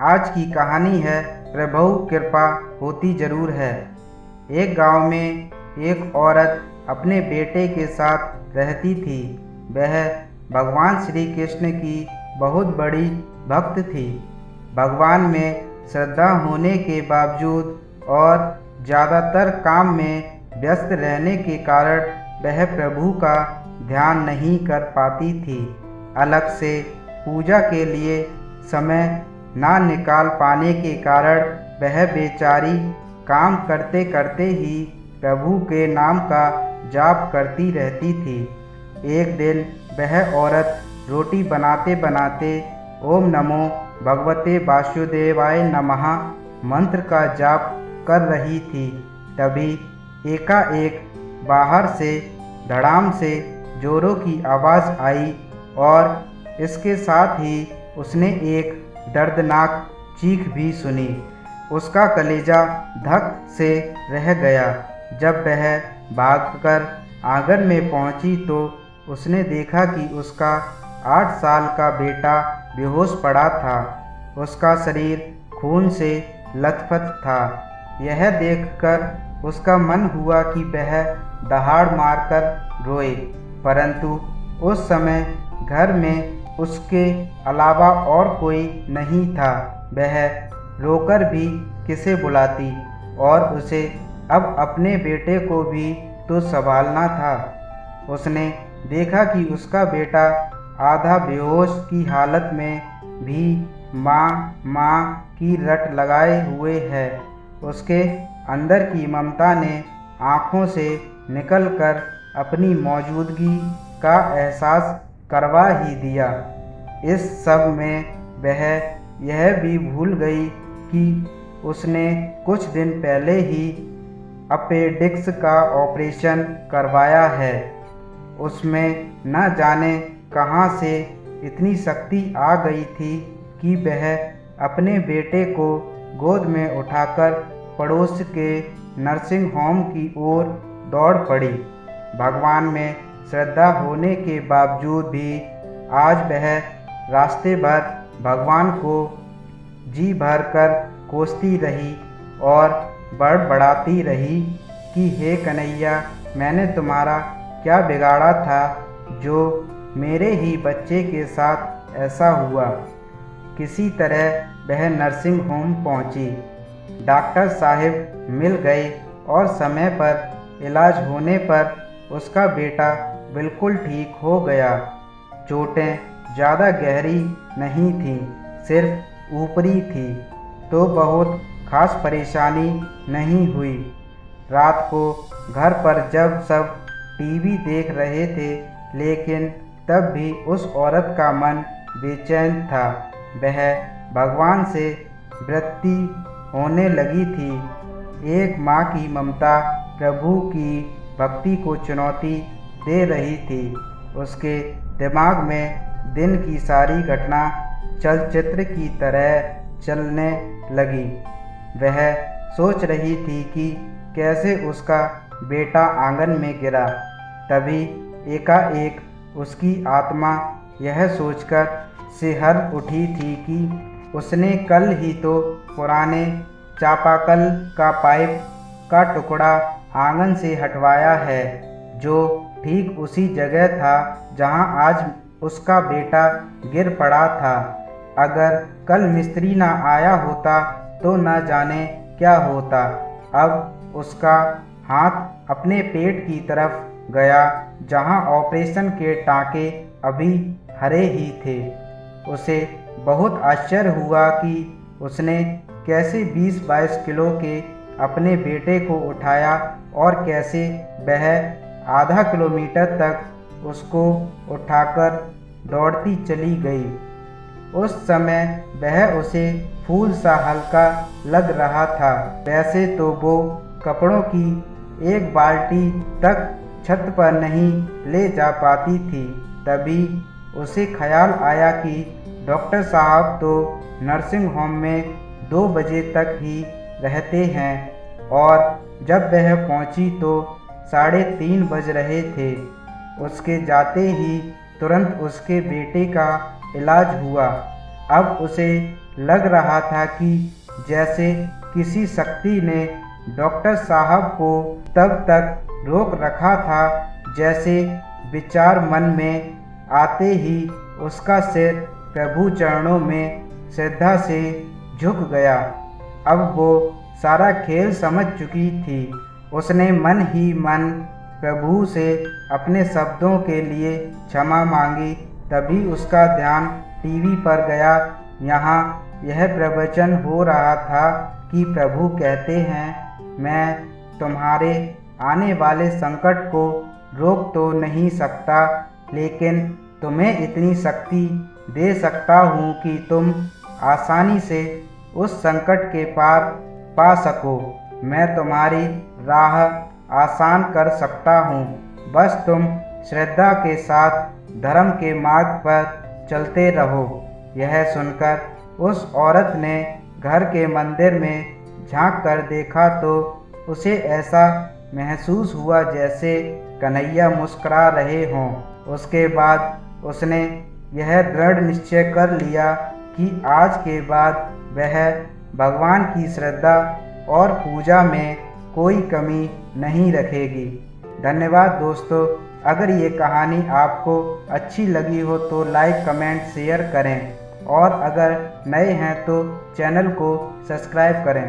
आज की कहानी है प्रभु कृपा होती ज़रूर है। एक गांव में एक औरत अपने बेटे के साथ रहती थी। वह भगवान श्री कृष्ण की बहुत बड़ी भक्त थी। भगवान में श्रद्धा होने के बावजूद और ज़्यादातर काम में व्यस्त रहने के कारण वह प्रभु का ध्यान नहीं कर पाती थी। अलग से पूजा के लिए समय ना निकाल पाने के कारण वह बेचारी काम करते करते ही प्रभु के नाम का जाप करती रहती थी। एक दिन वह औरत रोटी बनाते बनाते ओम नमो भगवते वासुदेवाय नमः मंत्र का जाप कर रही थी। तभी एकाएक बाहर से धड़ाम से जोरों की आवाज़ आई और इसके साथ ही उसने एक दर्दनाक चीख भी सुनी। उसका कलेजा धक से रह गया। जब वह भागकर आंगन में पहुंची तो उसने देखा कि उसका 8 साल का बेटा बेहोश पड़ा था। उसका शरीर खून से लथपथ था। यह देखकर उसका मन हुआ कि वह दहाड़ मारकर रोए, परंतु उस समय घर में उसके अलावा और कोई नहीं था। वह रोकर भी किसे बुलाती और उसे अब अपने बेटे को भी तो संभालना था। उसने देखा कि उसका बेटा आधा बेहोश की हालत में भी माँ माँ की रट लगाए हुए है। उसके अंदर की ममता ने आँखों से निकलकर अपनी मौजूदगी का एहसास करवा ही दिया। इस सब में वह यह भी भूल गई कि उसने कुछ दिन पहले ही अपेंडिक्स का ऑपरेशन करवाया है। उसमें न जाने कहाँ से इतनी शक्ति आ गई थी कि वह अपने बेटे को गोद में उठाकर पड़ोस के नर्सिंग होम की ओर दौड़ पड़ी। भगवान में श्रद्धा होने के बावजूद भी आज वह रास्ते भर भगवान को जी भर कर कोसती रही और बड़बड़ाती रही कि हे कन्हैया, मैंने तुम्हारा क्या बिगाड़ा था जो मेरे ही बच्चे के साथ ऐसा हुआ। किसी तरह वह नर्सिंग होम पहुंची। डॉक्टर साहब मिल गए और समय पर इलाज होने पर उसका बेटा बिल्कुल ठीक हो गया। चोटें ज़्यादा गहरी नहीं थीं, सिर्फ ऊपरी थी, तो बहुत खास परेशानी नहीं हुई। रात को घर पर जब सब टीवी देख रहे थे, लेकिन तब भी उस औरत का मन बेचैन था। वह भगवान से वृत्ति होने लगी थी। एक माँ की ममता प्रभु की भक्ति को चुनौती दे रही थी। उसके दिमाग में दिन की सारी घटना चलचित्र की तरह चलने लगी। वह सोच रही थी कि कैसे उसका बेटा आंगन में गिरा। तभी एकाएक उसकी आत्मा यह सोचकर सिहर उठी थी कि उसने कल ही तो पुराने चापाकल का पाइप का टुकड़ा आंगन से हटवाया है, जो ठीक उसी जगह था जहां आज उसका बेटा गिर पड़ा था। अगर कल मिस्त्री ना आया होता तो न जाने क्या होता। अब उसका हाथ अपने पेट की तरफ गया, जहां ऑपरेशन के टाँके अभी हरे ही थे। उसे बहुत आश्चर्य हुआ कि उसने कैसे 20-22 किलो के अपने बेटे को उठाया और कैसे वह आधा किलोमीटर तक उसको उठाकर दौड़ती चली गई। उस समय वह उसे फूल सा हल्का लग रहा था। वैसे तो वो कपड़ों की एक बाल्टी तक छत पर नहीं ले जा पाती थी। तभी उसे ख्याल आया कि डॉक्टर साहब तो नर्सिंग होम में 2 बजे तक ही रहते हैं और जब वह पहुंची तो 3:30 बज रहे थे। उसके जाते ही तुरंत उसके बेटे का इलाज हुआ। अब उसे लग रहा था कि जैसे किसी शक्ति ने डॉक्टर साहब को तब तक रोक रखा था, जैसे विचार मन में आते ही उसका सिर प्रभु चरणों में श्रद्धा से झुक गया। अब वो सारा खेल समझ चुकी थी। उसने मन ही मन प्रभु से अपने शब्दों के लिए क्षमा मांगी। तभी उसका ध्यान टीवी पर गया। यहाँ यह प्रवचन हो रहा था कि प्रभु कहते हैं, मैं तुम्हारे आने वाले संकट को रोक तो नहीं सकता, लेकिन तुम्हें इतनी शक्ति दे सकता हूँ कि तुम आसानी से उस संकट के पार पा सको। मैं तुम्हारी राह आसान कर सकता हूँ, बस तुम श्रद्धा के साथ धर्म के मार्ग पर चलते रहो। यह सुनकर उस औरत ने घर के मंदिर में झांक कर देखा तो उसे ऐसा महसूस हुआ जैसे कन्हैया मुस्कुरा रहे हों। उसके बाद उसने यह दृढ़ निश्चय कर लिया कि आज के बाद वह भगवान की श्रद्धा और पूजा में कोई कमी नहीं रखेगी। धन्यवाद दोस्तों। अगर ये कहानी आपको अच्छी लगी हो तो लाइक, कमेंट, शेयर करें और अगर नए हैं तो चैनल को सब्सक्राइब करें।